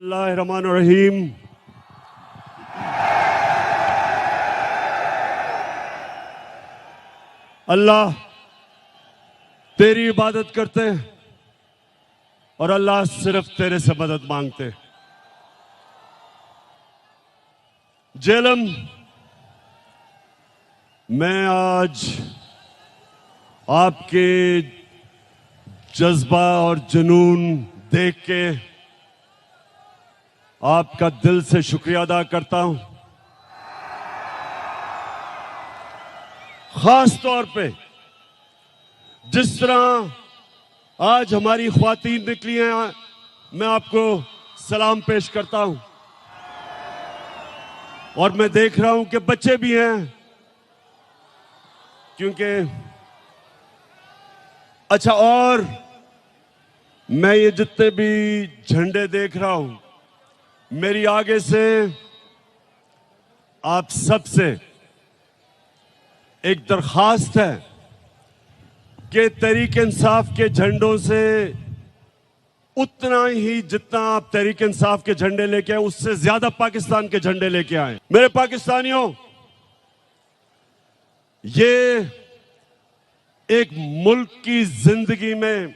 बिस्मिल्लाहिर्रहमानिर्रहीम। अल्लाह तेरी इबादत करते हैं और अल्लाह सिर्फ तेरे से मदद मांगते हैं। जेलम, मैं आज आपके जज्बा और जुनून देख के आपका दिल से शुक्रिया अदा करता हूं। खास तौर पे जिस तरह आज हमारी ख्वातीन निकली हैं, मैं आपको सलाम पेश करता हूं। और मैं देख रहा हूं कि बच्चे भी हैं, क्योंकि अच्छा, और मैं ये जितने भी झंडे देख रहा हूं, मेरी आगे से आप सबसे एक दरखास्त है कि तहरीक इंसाफ के झंडों से उतना ही जितना आप तहरीक इंसाफ के झंडे लेके आए, उससे ज्यादा पाकिस्तान के झंडे लेके आए। मेरे पाकिस्तानियों, ये एक मुल्क की जिंदगी में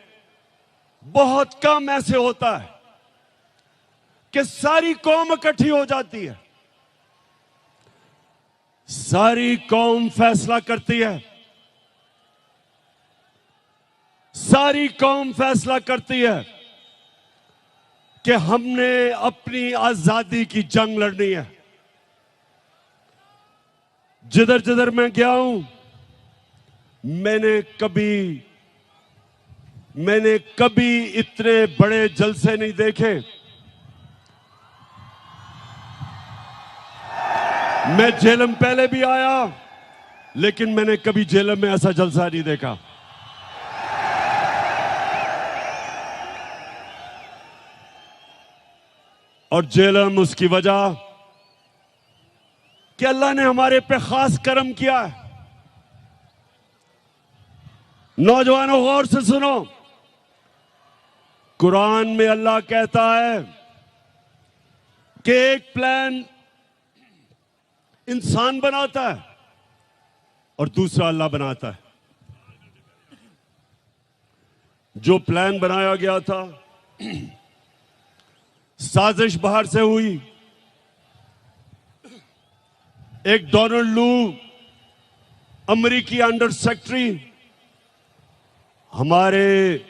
बहुत कम ऐसे होता है कि सारी कौम इकट्ठी हो जाती है, सारी कौम फैसला करती है, सारी कौम फैसला करती है कि हमने अपनी आजादी की जंग लड़नी है। जिधर जिधर मैं गया हूं, मैंने कभी इतने बड़े जलसे नहीं देखे। मैं जेलम पहले भी आया, लेकिन मैंने कभी जेलम में ऐसा जलसा नहीं देखा। और जेलम उसकी वजह कि अल्लाह ने हमारे पे खास करम किया है। नौजवानों, गौर से सुनो, कुरान में अल्लाह कहता है कि एक प्लान इंसान बनाता है और दूसरा अल्लाह बनाता है। जो प्लान बनाया गया था, साजिश बाहर से हुई। एक डोनाल्ड लू, अमेरिकी अंडर सेक्रेटरी, हमारे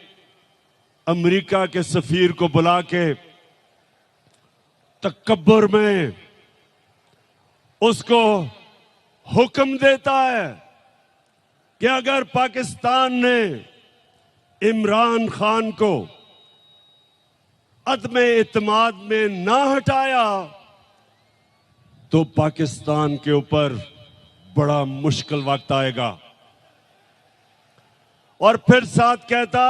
अमेरिका के सफीर को बुला के तकब्बुर में उसको हुक्म देता है कि अगर पाकिस्तान ने इमरान खान को अदमे इत्मीनान में ना हटाया तो पाकिस्तान के ऊपर बड़ा मुश्किल वक्त आएगा। और फिर साथ कहता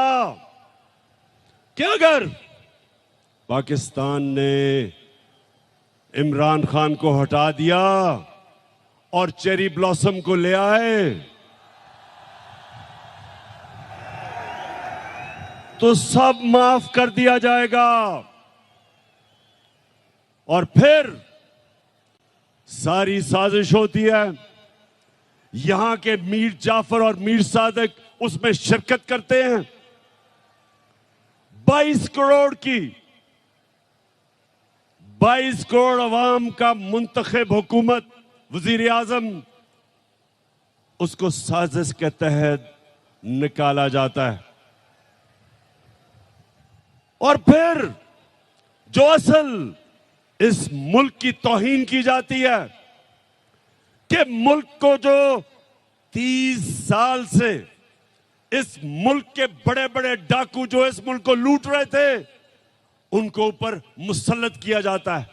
कि अगर पाकिस्तान ने इमरान खान को हटा दिया और चेरी ब्लॉसम को ले आए तो सब माफ कर दिया जाएगा। और फिर सारी साजिश होती है। यहां के मीर जाफर और मीर सादिक उसमें शिरकत करते हैं। 22 करोड़ अवाम का मुंतखब हुकूमत, वजीर आजम, उसको साजिश के तहत निकाला जाता है। और फिर जो असल इस मुल्क की तौहीन की जाती है कि मुल्क को जो 30 साल से इस मुल्क के बड़े बड़े डाकू जो इस मुल्क को लूट रहे थे, उनको ऊपर मुसल्लत किया जाता है।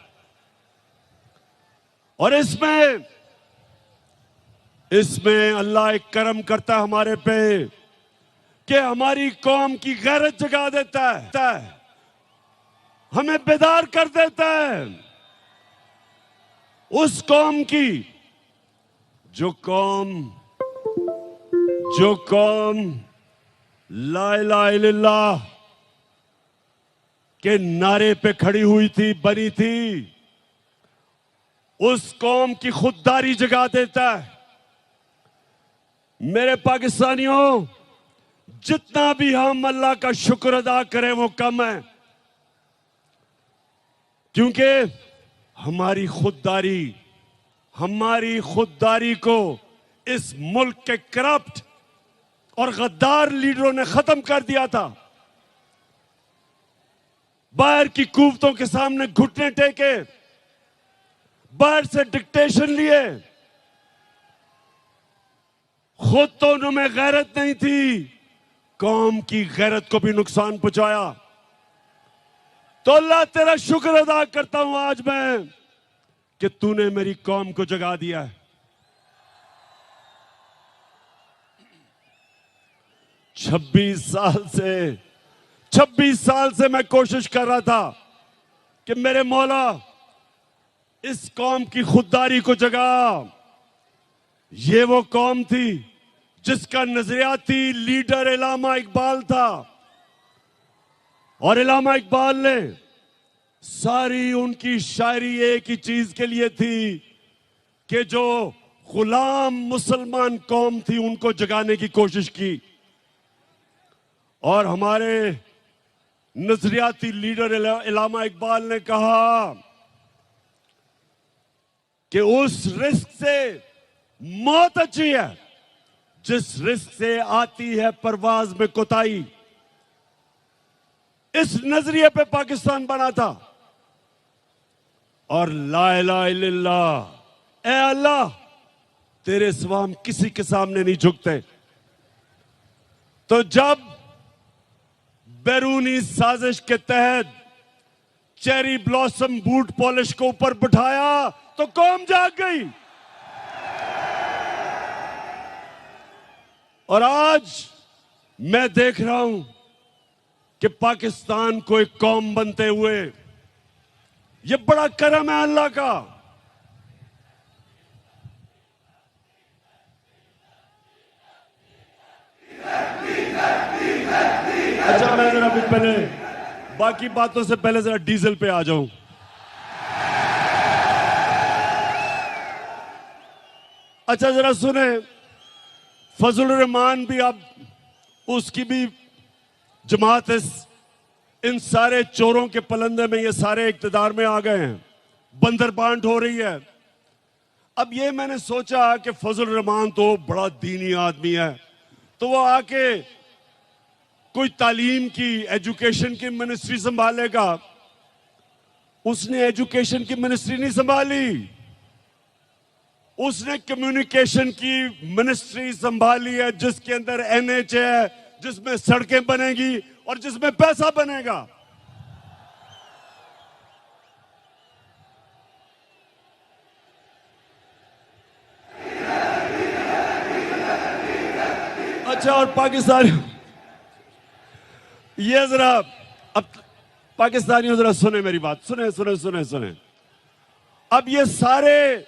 और इसमें अल्लाह एक करम करता है हमारे पे कि हमारी कौम की गैरत जगा देता है, हमें बेदार कर देता है। उस कौम की जो कौम ला इलाहा इल्लल्लाह के नारे पे खड़ी हुई थी, बनी थी, उस कौम की खुददारी जगा देता है। मेरे पाकिस्तानियों, जितना भी हम अल्लाह का शुक्र अदा करें वो कम है, क्योंकि हमारी खुददारी को इस मुल्क के करप्ट और गद्दार लीडरों ने खत्म कर दिया था। बाहर की कुव्वतों के सामने घुटने टेके, बाहर से डिक्टेशन लिए, खुद तो उनमें गैरत नहीं थी, कौम की गैरत को भी नुकसान पहुंचाया। तो अल्लाह तेरा शुक्र अदा करता हूं आज मैं कि तूने मेरी कौम को जगा दिया है। 26 साल से मैं कोशिश कर रहा था कि मेरे मौला इस कौम की खुददारी को जगा। ये वो कौम थी जिसका नजरियाती लीडर इलामा इकबाल था, और इलामा इकबाल ने सारी उनकी शायरी एक ही चीज के लिए थी कि जो गुलाम मुसलमान कौम थी उनको जगाने की कोशिश की। और हमारे नजरियाती लीडर इलामा इकबाल ने कहा कि उस रिस्क से मौत अच्छी है जिस रिस्क से आती है परवाज में कोताही। इस नजरिए पे पाकिस्तान बना था। और ला इलाहा इल्लल्लाह, ए अल्लाह तेरे सिवा हम किसी के सामने नहीं झुकते। तो जब बैरूनी साजिश के तहत चेरी ब्लॉसम बूट पॉलिश को ऊपर बिठाया तो कौम जाग गई। और आज मैं देख रहा हूं कि पाकिस्तान को एक कौम बनते हुए, ये बड़ा करम है अल्लाह का। अच्छा, मैं जरा पहले बाकी बातों से पहले जरा डीजल पे आ जाऊं। अच्छा जरा सुने, फजल रहमान भी, अब उसकी भी जमात इन सारे चोरों के पलंदे में ये सारे इक्तदार में आ गए हैं, बंदर बांट हो रही है। अब ये मैंने सोचा कि फजल रहमान तो बड़ा दीनी आदमी है, तो वो आके कोई तालीम की, एजुकेशन की मिनिस्ट्री संभालेगा। उसने एजुकेशन की मिनिस्ट्री नहीं संभाली, उसने कम्युनिकेशन की मिनिस्ट्री संभाली है, जिसके अंदर एनएच है, जिसमें सड़कें बनेगी और जिसमें पैसा बनेगा। अच्छा, और पाकिस्तानी, ये जरा, अब पाकिस्तानियों जरा सुने मेरी बात, सुने सुने सुने सुने। अब ये सारे,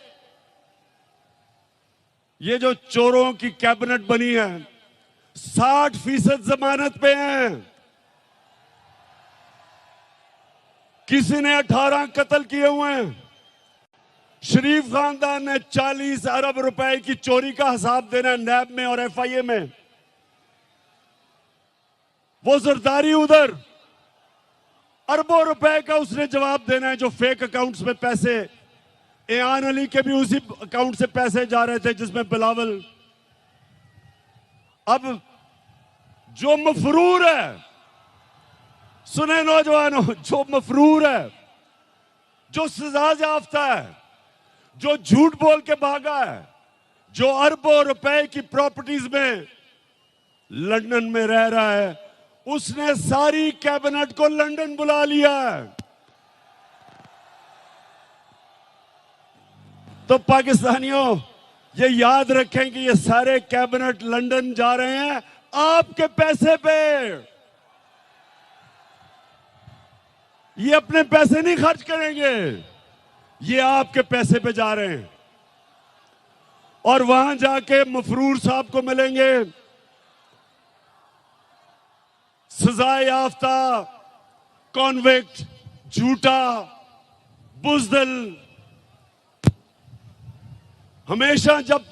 ये जो चोरों की कैबिनेट बनी है 60% जमानत पे हैं। किसी ने 18 कत्ल किए हुए हैं। शरीफ खानदान ने 40 अरब रुपए की चोरी का हिसाब देना है नैब में और एफआईए में। वो जरदारी उधर अरबों रुपए का उसने जवाब देना है, जो फेक अकाउंट्स में पैसे, एयान अली के भी उसी अकाउंट से पैसे जा रहे थे जिसमें बिलावल। अब जो मफरूर है, सुने नौजवानों, जो मफरूर है, जो सजा याफ्ता है, जो झूठ बोल के भागा है, जो अरबों रुपए की प्रॉपर्टीज में लंदन में रह रहा है, उसने सारी कैबिनेट को लंदन बुला लिया है। तो पाकिस्तानियों ये याद रखें कि ये सारे कैबिनेट लंदन जा रहे हैं आपके पैसे पे। ये अपने पैसे नहीं खर्च करेंगे, ये आपके पैसे पे जा रहे हैं। और वहां जाके मफरूर साहब को मिलेंगे, सजा याफ्ता कॉन्विक्ट, झूठा, बुजदिल, हमेशा जब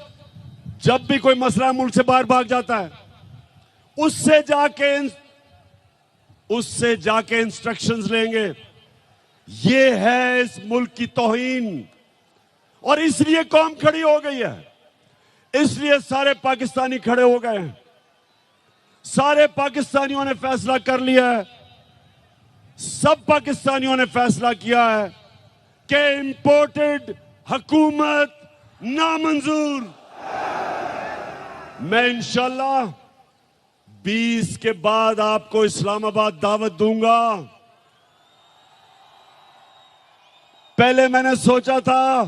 भी कोई मसला मुल्क से बाहर भाग जाता है, उससे जाके इंस्ट्रक्शंस लेंगे। ये है इस मुल्क की तौहीन। और इसलिए कौम खड़ी हो गई है, इसलिए सारे पाकिस्तानी खड़े हो गए हैं। सारे पाकिस्तानियों ने फैसला कर लिया है, सब पाकिस्तानियों ने फैसला किया है कि इंपोर्टेड हुकूमत नामंजूर। मैं इंशाल्लाह 20 के बाद आपको इस्लामाबाद दावत दूंगा। पहले मैंने सोचा था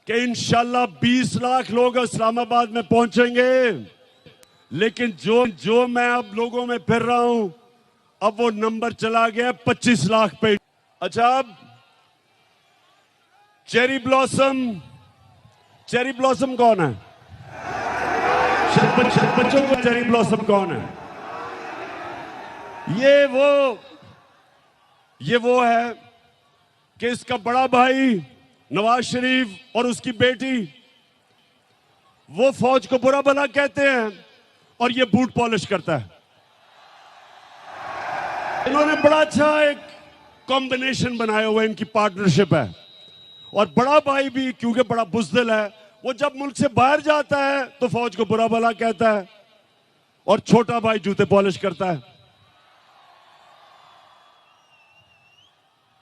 कि इंशाल्लाह 20 लाख लोग इस्लामाबाद में पहुंचेंगे, लेकिन जो मैं अब लोगों में फिर रहा हूं, अब वो नंबर चला गया 25 लाख पे। अच्छा, अब चेरी ब्लॉसम कौन है? बच्चों को चेरी ब्लॉसम कौन है? ये वो है कि इसका बड़ा भाई नवाज शरीफ और उसकी बेटी, वो फौज को बुरा भला कहते हैं और ये बूट पॉलिश करता है। इन्होंने बड़ा अच्छा एक कॉम्बिनेशन बनाया हुआ है, इनकी पार्टनरशिप है। और बड़ा भाई भी क्योंकि बड़ा बुज़दिल है, वो जब मुल्क से बाहर जाता है तो फौज को बुरा भला कहता है, और छोटा भाई जूते पॉलिश करता है।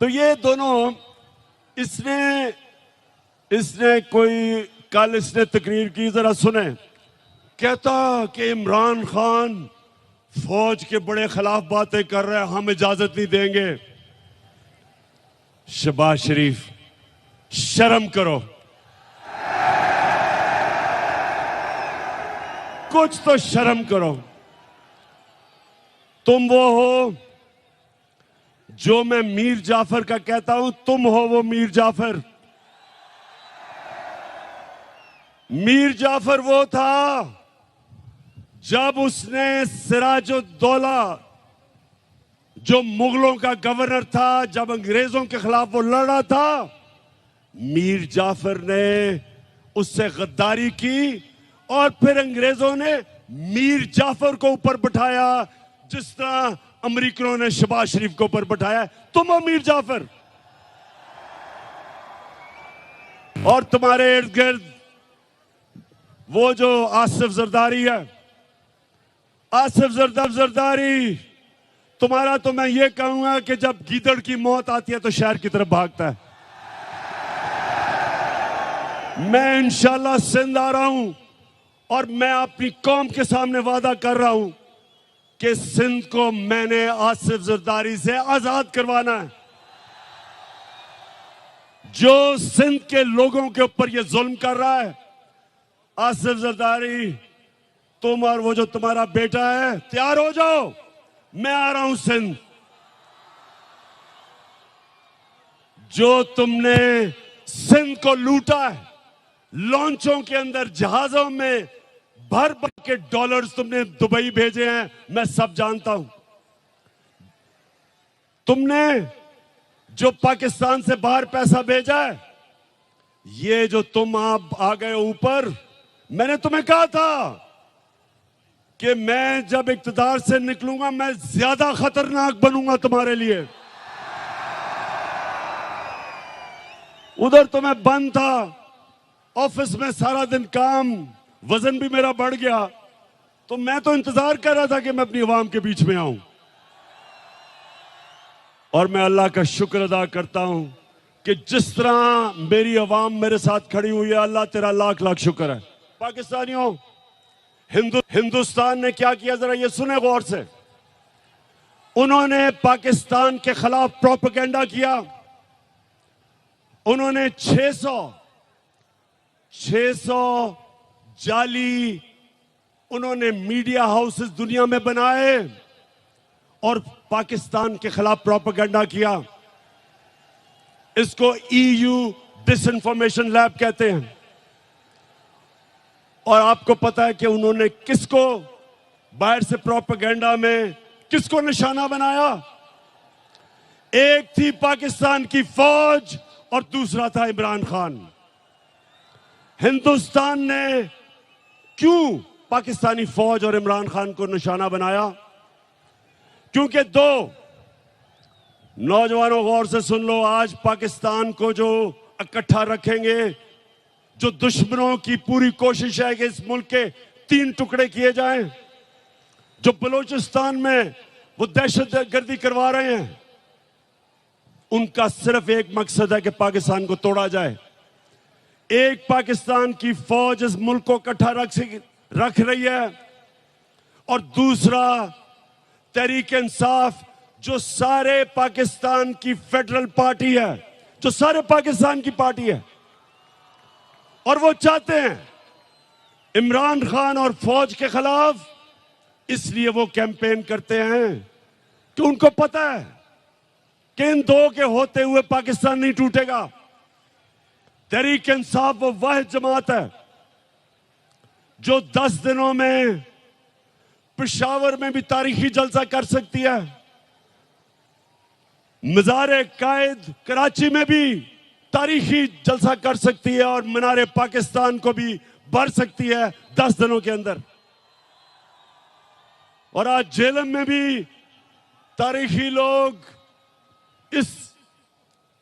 तो ये दोनों, इसने कोई कल इसने तकरीर की, जरा सुने। कहता कि इमरान खान फौज के बड़े खिलाफ बातें कर रहे हैं, हम इजाजत नहीं देंगे। शहबाज शरीफ, शर्म करो, कुछ तो शर्म करो। तुम वो हो जो मैं मीर जाफर का कहता हूं, तुम हो वो मीर जाफर। मीर जाफर वो था जब उसने सिराजुद्दौला, जो मुगलों का गवर्नर था, जब अंग्रेजों के खिलाफ वो लड़ा था, मीर जाफर ने उससे गद्दारी की और फिर अंग्रेजों ने मीर जाफर को ऊपर बिठाया, जिस तरह अमेरिकनों ने शहबाज शरीफ को ऊपर बिठाया। तुम हो मीर जाफर। और तुम्हारे इर्द गिर्द वो जो आसिफ जरदारी है, आसिफ जरदारी, तुम्हारा तो मैं ये कहूंगा कि जब गीदड़ की मौत आती है तो शहर की तरफ भागता है। मैं इंशाल्लाह सिंध आ रहा हूं और मैं अपनी कौम के सामने वादा कर रहा हूं कि सिंध को मैंने आसिफ जरदारी से आजाद करवाना है। जो सिंध के लोगों के ऊपर ये जुल्म कर रहा है, आसिफ जरदारी, तुम और वो जो तुम्हारा बेटा है, तैयार हो जाओ, मैं आ रहा हूं सिंध। जो तुमने सिंध को लूटा है, लॉन्चों के अंदर, जहाजों में भर भर के डॉलर्स तुमने दुबई भेजे हैं, मैं सब जानता हूं। तुमने जो पाकिस्तान से बाहर पैसा भेजा है, ये जो तुम आप आ गए ऊपर, मैंने तुम्हें कहा था कि मैं जब इक्तदार से निकलूंगा मैं ज्यादा खतरनाक बनूंगा तुम्हारे लिए। उधर तो मैं बंद था, ऑफिस में सारा दिन काम, वजन भी मेरा बढ़ गया, तो मैं तो इंतजार कर रहा था कि मैं अपनी आवाम के बीच में आऊं। और मैं अल्लाह का शुक्र अदा करता हूं कि जिस तरह मेरी आवाम मेरे साथ खड़ी हुई है, अल्लाह तेरा लाख लाख शुक्र है। पाकिस्तानियों, हिंदुस्तान ने क्या किया, जरा ये सुने गौर से। उन्होंने पाकिस्तान के खिलाफ प्रोपेगेंडा किया। उन्होंने 600 जाली उन्होंने मीडिया हाउसेस दुनिया में बनाए और पाकिस्तान के खिलाफ प्रोपेगेंडा किया। इसको EU डिसइंफॉर्मेशन लैब कहते हैं। और आपको पता है कि उन्होंने किसको बाहर से प्रोपेगेंडा में किसको निशाना बनाया? एक थी पाकिस्तान की फौज और दूसरा था इमरान खान। हिंदुस्तान ने क्यों पाकिस्तानी फौज और इमरान खान को निशाना बनाया? क्योंकि दो नौजवानों, गौर से सुन लो, आज पाकिस्तान को जो इकट्ठा रखेंगे, जो दुश्मनों की पूरी कोशिश है कि इस मुल्क के 3 टुकड़े किए जाएं, जो बलूचिस्तान में वो दहशतगर्दी करवा रहे हैं, उनका सिर्फ एक मकसद है कि पाकिस्तान को तोड़ा जाए। एक पाकिस्तान की फौज इस मुल्क को इकट्ठा रख रही है और दूसरा तहरीक इंसाफ, जो सारे पाकिस्तान की फेडरल पार्टी है, जो सारे पाकिस्तान की पार्टी है, और वो चाहते हैं इमरान खान और फौज के खिलाफ। इसलिए वो कैंपेन करते हैं कि उनको पता है कि इन दो के होते हुए पाकिस्तान नहीं टूटेगा। तहरीक इंसाफ वो वाहिद जमात है जो 10 दिनों में पेशावर में भी तारीखी जलसा कर सकती है, मज़ार कायद कराची में भी तारीखी जलसा कर सकती है और मीनार पाकिस्तान को भी भर सकती है 10 दिनों के अंदर। और आज झेलम में भी तारीखी लोग इस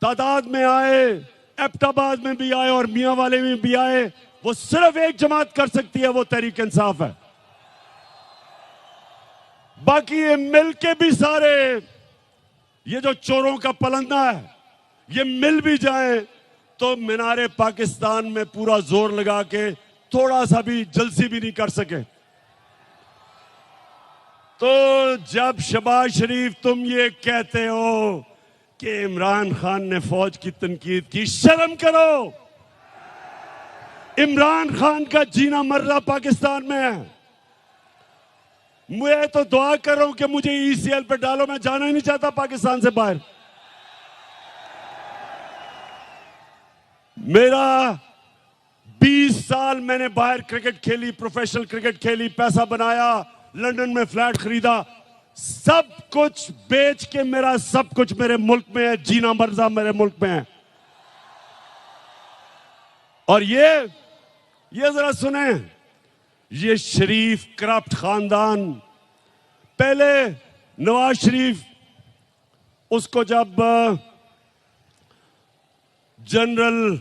तादाद में आए, एबटाबाद में भी आए और मियां वाले में भी आए। वो सिर्फ एक जमात कर सकती है, वो तहरीक इंसाफ है। बाकी ये मिलके भी सारे, ये जो चोरों का पलंदा है, ये मिल भी जाए तो मीनारे पाकिस्तान में पूरा जोर लगा के थोड़ा सा भी जलसी भी नहीं कर सके। तो जब शहबाज शरीफ तुम ये कहते हो कि इमरान खान ने फौज की तनकीद की, शर्म करो। इमरान खान का जीना मरना पाकिस्तान में है। मैं तो दुआ कर रहा हूं कि मुझे ईसीएल पे डालो, मैं जाना ही नहीं चाहता पाकिस्तान से बाहर। मेरा 20 साल मैंने बाहर क्रिकेट खेली, प्रोफेशनल क्रिकेट खेली, पैसा बनाया, लंदन में फ्लैट खरीदा, सब कुछ बेच के मेरा सब कुछ मेरे मुल्क में है, जीना मरना मेरे मुल्क में है। और ये जरा सुने, ये शरीफ करप्ट खानदान, पहले नवाज शरीफ, उसको जब जनरल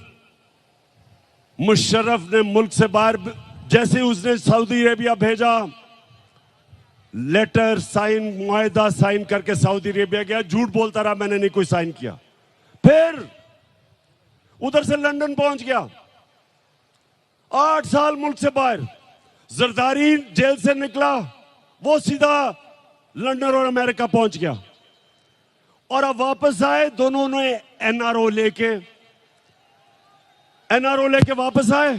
मुशर्रफ ने मुल्क से बाहर, जैसे उसने सऊदी अरेबिया भेजा, लेटर साइन, मुआहदा साइन करके सऊदी अरेबिया गया, झूठ बोलता रहा मैंने नहीं कोई साइन किया। फिर उधर से लंदन पहुंच गया, 8 साल मुल्क से बाहर। जरदारी जेल से निकला, वो सीधा लंदन और अमेरिका पहुंच गया। और अब वापस आए, दोनों ने एनआरओ लेके वापस आए,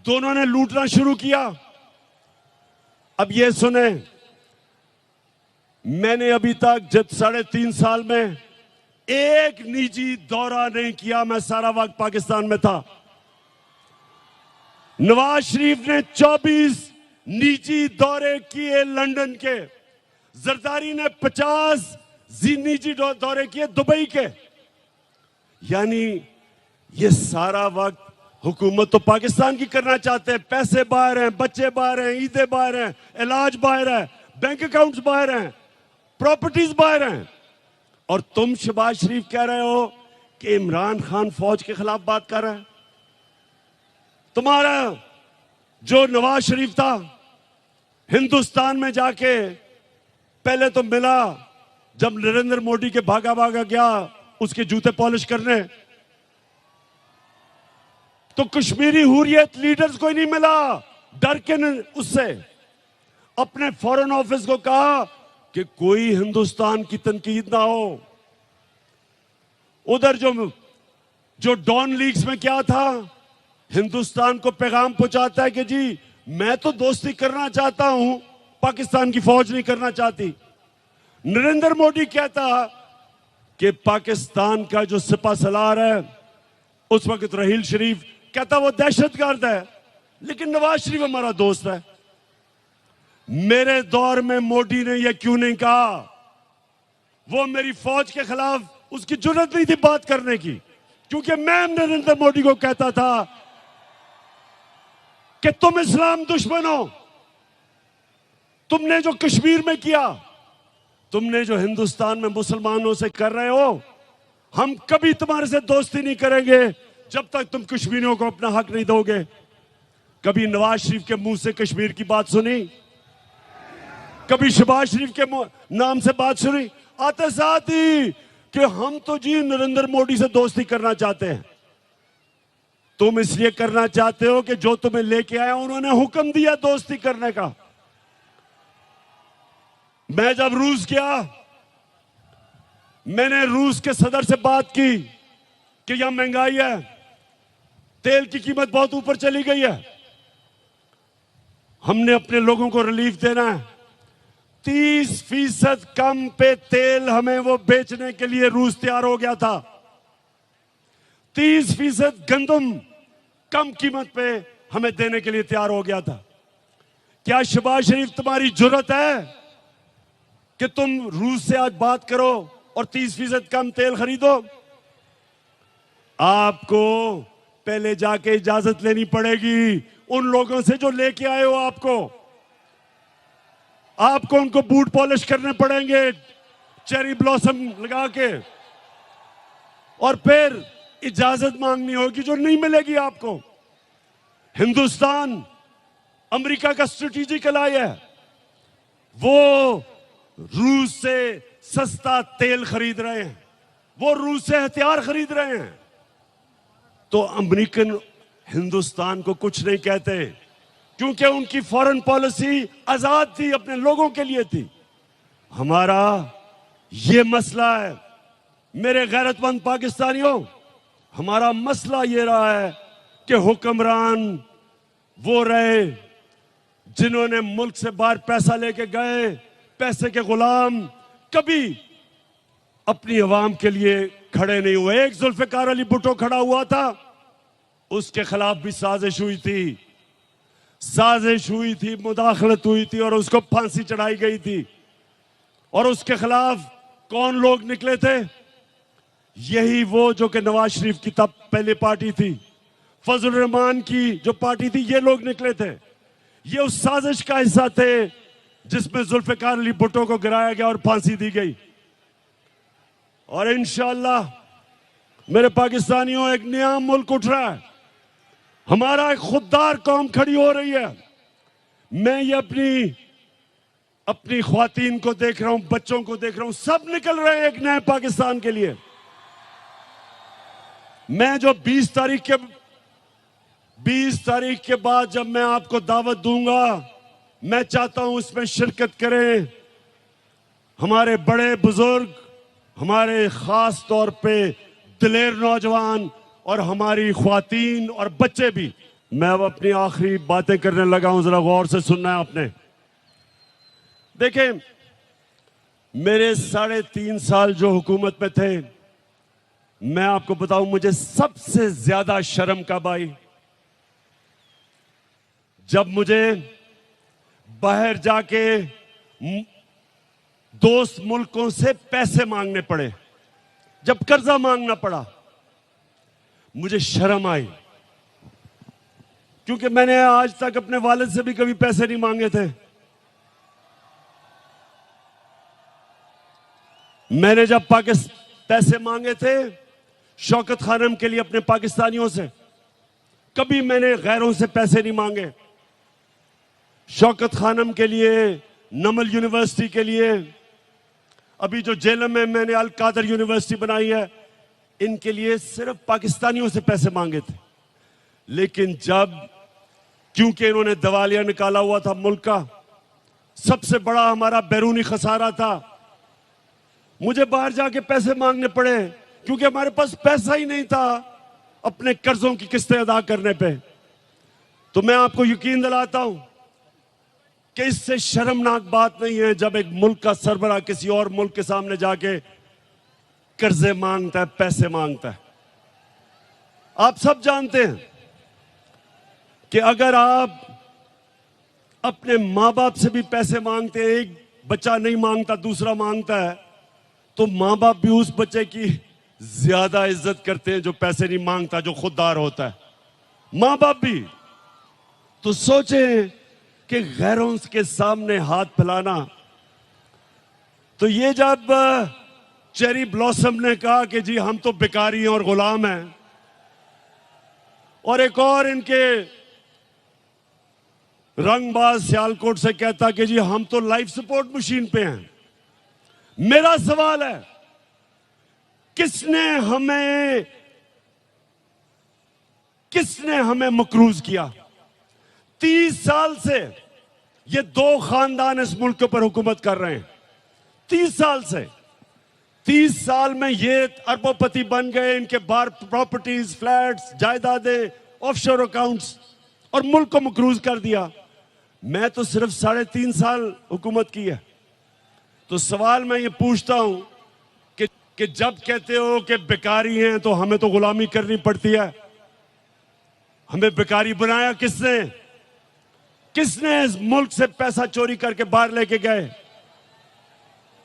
दोनों ने लूटना शुरू किया। अब ये सुने, मैंने अभी तक जब 3.5 साल में एक निजी दौरा नहीं किया, मैं सारा वक्त पाकिस्तान में था। नवाज शरीफ ने 24 निजी दौरे किए लंदन के, जरदारी ने 50 निजी दौरे किए दुबई के। यानी ये सारा वक्त हुकूमत तो पाकिस्तान की करना चाहते हैं, पैसे बाहर हैं, बच्चे बाहर हैं, ईदें बाहर हैं, इलाज बाहर है, बैंक अकाउंट्स बाहर हैं, प्रॉपर्टीज बाहर हैं। और तुम शहबाज शरीफ कह रहे हो कि इमरान खान फौज के खिलाफ बात कर रहा है। तुम्हारा जो नवाज शरीफ था, हिंदुस्तान में जाके पहले तो मिला, जब नरेंद्र मोदी के भागा गया उसके जूते पॉलिश करने, तो कश्मीरी हुर्रियत लीडर्स को ही नहीं मिला, डर के उससे अपने फॉरेन ऑफिस को कहा कि कोई हिंदुस्तान की तनकीद ना हो। उधर जो डॉन लीग्स में क्या था, हिंदुस्तान को पैगाम पहुंचाता है कि जी मैं तो दोस्ती करना चाहता हूं, पाकिस्तान की फौज नहीं करना चाहती। नरेंद्र मोदी कहता कि पाकिस्तान का जो सिपा सलार है उस वक्त रहील शरीफ, कहता वो दहशतगर्द है, लेकिन नवाज शरीफ हमारा दोस्त है। मेरे दौर में मोदी ने यह क्यों नहीं कहा वो मेरी फौज के खिलाफ उसकी जुर्रत नहीं थी बात करने की, क्योंकि मैं नरेंद्र मोदी को कहता था कि तुम इस्लाम दुश्मन हो, तुमने जो कश्मीर में किया, तुमने जो हिंदुस्तान में मुसलमानों से कर रहे हो, हम कभी तुम्हारे से दोस्ती नहीं करेंगे जब तक तुम कश्मीरियों को अपना हक नहीं दोगे। कभी नवाज शरीफ के मुंह से कश्मीर की बात सुनी? कभी शहबाज शरीफ के नाम से बात सुनी? आते साथ ही कि हम तो जी नरेंद्र मोदी से दोस्ती करना चाहते हैं। तुम इसलिए करना चाहते हो कि जो तुम्हें लेके आया उन्होंने हुक्म दिया दोस्ती करने का। मैं जब रूस गया, मैंने रूस के सदर से बात की कि यहां महंगाई है, तेल की कीमत बहुत ऊपर चली गई है, हमने अपने लोगों को रिलीफ देना है। 30% कम पे तेल हमें वो बेचने के लिए रूस तैयार हो गया था। 30% गंदम कम कीमत पे हमें देने के लिए तैयार हो गया था। क्या शहबाज शरीफ तुम्हारी जुर्रत है कि तुम रूस से आज बात करो और 30% कम तेल खरीदो? आपको पहले जाके इजाजत लेनी पड़ेगी उन लोगों से जो लेके आए हो आपको उनको बूट पॉलिश करने पड़ेंगे चेरी ब्लॉसम लगा के, और फिर इजाजत मांगनी होगी जो नहीं मिलेगी आपको। हिंदुस्तान अमेरिका का स्ट्रेटेजिक एलाय है, वो रूस से सस्ता तेल खरीद रहे हैं, वो रूस से हथियार खरीद रहे हैं, तो अमेरिकन हिंदुस्तान को कुछ नहीं कहते, क्योंकि उनकी फॉरेन पॉलिसी आजाद थी, अपने लोगों के लिए थी। हमारा ये मसला है मेरे गैरतमंद पाकिस्तानियों, हमारा मसला ये रहा है कि हुक्मरान वो रहे जिन्होंने मुल्क से बाहर पैसा लेके गए, पैसे के गुलाम, कभी अपनी अवाम के लिए खड़े नहीं हुए। एक जुल्फिकार अली भुट्टो खड़ा हुआ था, उसके खिलाफ भी साजिश हुई थी, मुदाखलत हुई थी और उसको फांसी चढ़ाई गई थी। और उसके खिलाफ कौन लोग निकले थे? यही वो जो कि नवाज शरीफ की तब पहले पार्टी थी, फजल रहमान की जो पार्टी थी, ये लोग निकले थे। ये उस साजिश का हिस्सा थे जिसमें जुल्फिकार अली भुट्टो को गिराया गया और फांसी दी गई। और इंशाअल्लाह मेरे पाकिस्तानियों, एक नया मुल्क उठ रहा है, हमारा एक खुददार कौम खड़ी हो रही है। मैं ये अपनी ख्वातीन को देख रहा हूं, बच्चों को देख रहा हूं, सब निकल रहे हैं एक नए पाकिस्तान के लिए। मैं जो 20 तारीख के बाद जब मैं आपको दावत दूंगा, मैं चाहता हूं उसमें शिरकत करें हमारे बड़े बुजुर्ग, हमारे खास तौर पे दिलेर नौजवान और हमारी ख्वातीन और बच्चे भी। मैं अब अपनी आखिरी बातें करने लगा हूं, जरा गौर से सुनना है आपने। देखें, मेरे 3.5 साल जो हुकूमत में थे, मैं आपको बताऊं मुझे सबसे ज्यादा शर्म कब आई? जब मुझे बाहर जाके दोस्त मुल्कों से पैसे मांगने पड़े, जब कर्जा मांगना पड़ा, मुझे शर्म आई, क्योंकि मैंने आज तक अपने वालिद से भी कभी पैसे नहीं मांगे थे। मैंने जब पैसे मांगे थे शौकत खानम के लिए अपने पाकिस्तानियों से, कभी मैंने गैरों से पैसे नहीं मांगे। शौकत खानम के लिए, नमल यूनिवर्सिटी के लिए, अभी जो जेलम में मैंने अल कादर यूनिवर्सिटी बनाई है, इनके लिए सिर्फ पाकिस्तानियों से पैसे मांगे थे। लेकिन जब, क्योंकि इन्होंने दिवालिया निकाला हुआ था मुल्क का, सबसे बड़ा हमारा बैरूनी खसारा था, मुझे बाहर जाके पैसे मांगने पड़े, क्योंकि हमारे पास पैसा ही नहीं था अपने कर्जों की किस्तें अदा करने पे। तो मैं आपको यकीन दिलाता हूं कि इससे शर्मनाक बात नहीं है जब एक मुल्क का सरबराह किसी और मुल्क के सामने जाके कर्जे मांगता है, पैसे मांगता है। आप सब जानते हैं कि अगर आप अपने मां बाप से भी पैसे मांगते हैं, एक बच्चा नहीं मांगता, दूसरा मांगता है, तो मां बाप भी उस बच्चे की ज्यादा इज्जत करते हैं जो पैसे नहीं मांगता, जो खुददार होता है। मां बाप भी तो सोचें कि गैरों के सामने हाथ फैलाना। तो ये जब चेरी ब्लॉसम ने कहा कि जी हम तो भिखारी हैं और गुलाम हैं, और एक और इनके रंगबाज सियालकोट से कहता कि जी हम तो लाइफ सपोर्ट मशीन पे हैं। मेरा सवाल है, किसने हमें मकरूज किया? 30 साल से ये दो खानदान इस मुल्क के ऊपर हुकूमत कर रहे हैं। 30 साल से, 30 साल में ये अरबोपति बन गए। इनके बार प्रॉपर्टीज, फ्लैट्स, जायदादें, ऑफशोर अकाउंट्स, और मुल्क को मकरूज कर दिया। मैं तो सिर्फ 3.5 साल हुकूमत की है। तो सवाल मैं ये पूछता हूं कि जब कहते हो कि बेकारी हैं तो हमें तो गुलामी करनी पड़ती है। हमें बेकारी बनाया किसने? किसने इस मुल्क से पैसा चोरी करके बाहर लेके गए?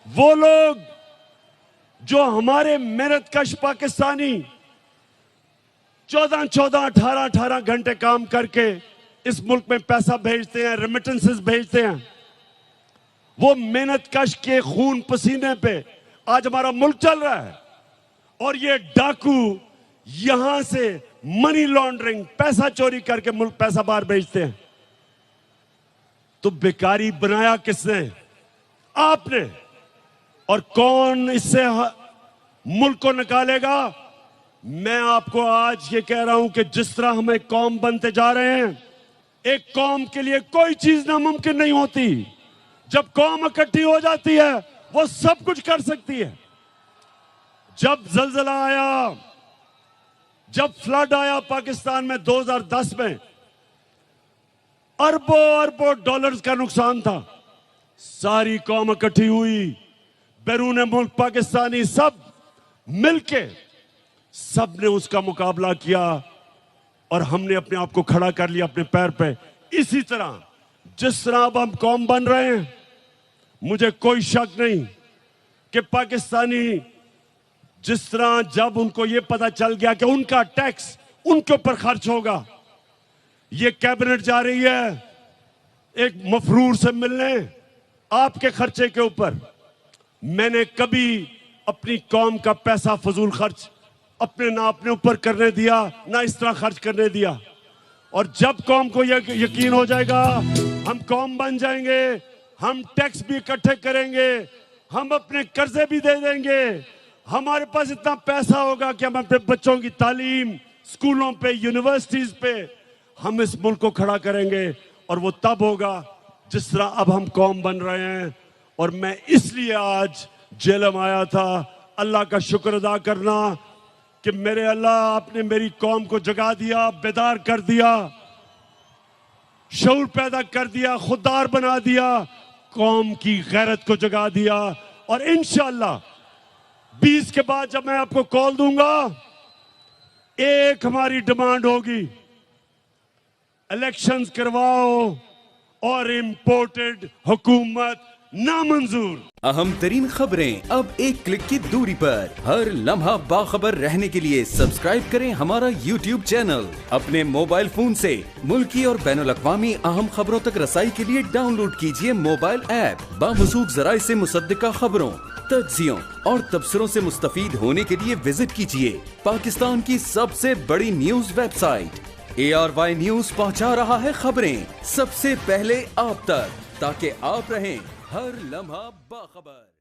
वो लोग जो हमारे मेहनतकश पाकिस्तानी 14-14, 18-18 घंटे काम करके इस मुल्क में पैसा भेजते हैं, रेमिटेंसेस भेजते हैं। वो मेहनतकश के खून पसीने पे आज हमारा मुल्क चल रहा है। और ये डाकू यहां से मनी लॉन्ड्रिंग, पैसा चोरी करके मुल्क पैसा बाहर भेजते हैं। तो बेकारी बनाया किसने? आपने। और कौन इससे मुल्क को निकालेगा? मैं आपको आज ये कह रहा हूं कि जिस तरह हम एक कौम बनते जा रहे हैं, एक कौम के लिए कोई चीज नामुमकिन नहीं होती। जब कौम इकट्ठी हो जाती है वो सब कुछ कर सकती है। जब जलजला आया, जब फ्लड आया पाकिस्तान में 2010 में, अरबों अरबों डॉलर्स का नुकसान था। सारी कौम इकट्ठी हुई, बैरून मुल्क पाकिस्तानी सब मिलके सबने उसका मुकाबला किया और हमने अपने आप को खड़ा कर लिया अपने पैर पे। इसी तरह जिस तरह अब हम कौम बन रहे हैं, मुझे कोई शक नहीं कि पाकिस्तानी जिस तरह जब उनको यह पता चल गया कि उनका टैक्स उनके ऊपर खर्च होगा, ये कैबिनेट जा रही है एक मफरूर से मिलने आपके खर्चे के ऊपर। मैंने कभी अपनी कौम का पैसा फजूल खर्च अपने ऊपर करने दिया, ना इस तरह खर्च करने दिया। और जब कौम को यकीन हो जाएगा हम कौम बन जाएंगे, हम टैक्स भी इकट्ठे करेंगे, हम अपने कर्जे भी दे देंगे, हमारे पास इतना पैसा होगा कि हम अपने बच्चों की तालीम, स्कूलों पे, यूनिवर्सिटीज पे हम इस मुल्क को खड़ा करेंगे। और वो तब होगा जिस तरह अब हम कौम बन रहे हैं। और मैं इसलिए आज जेलम आया था, अल्लाह का शुक्र अदा करना कि मेरे अल्लाह आपने मेरी कौम को जगा दिया, बेदार कर दिया, शऊर पैदा कर दिया, खुददार बना दिया, कौम की गैरत को जगा दिया। और इंशाअल्लाह 20 के बाद जब मैं आपको कॉल दूंगा, एक हमारी डिमांड होगी, इलेक्शंस करवाओ और इंपोर्टेड हुकूमत नामंजूर। अहम तरीन खबरें अब एक क्लिक की दूरी पर। हर लम्हा बाखबर रहने के लिए सब्सक्राइब करें हमारा YouTube चैनल। अपने मोबाइल फोन से मुल्की और बैनुल-अक़वामी अहम खबरों तक रसाई के लिए डाउनलोड कीजिए मोबाइल ऐप। बामसूख ज़राए से मुसद्दिका खबरों, तज्ज़ियों और तबसरों से मुस्तफीद होने के लिए विजिट कीजिए पाकिस्तान की सबसे बड़ी न्यूज वेबसाइट। ARY न्यूज पहुंचा रहा है खबरें सबसे पहले आप तक, ताकि आप रहें हर लम्हा बाखबर।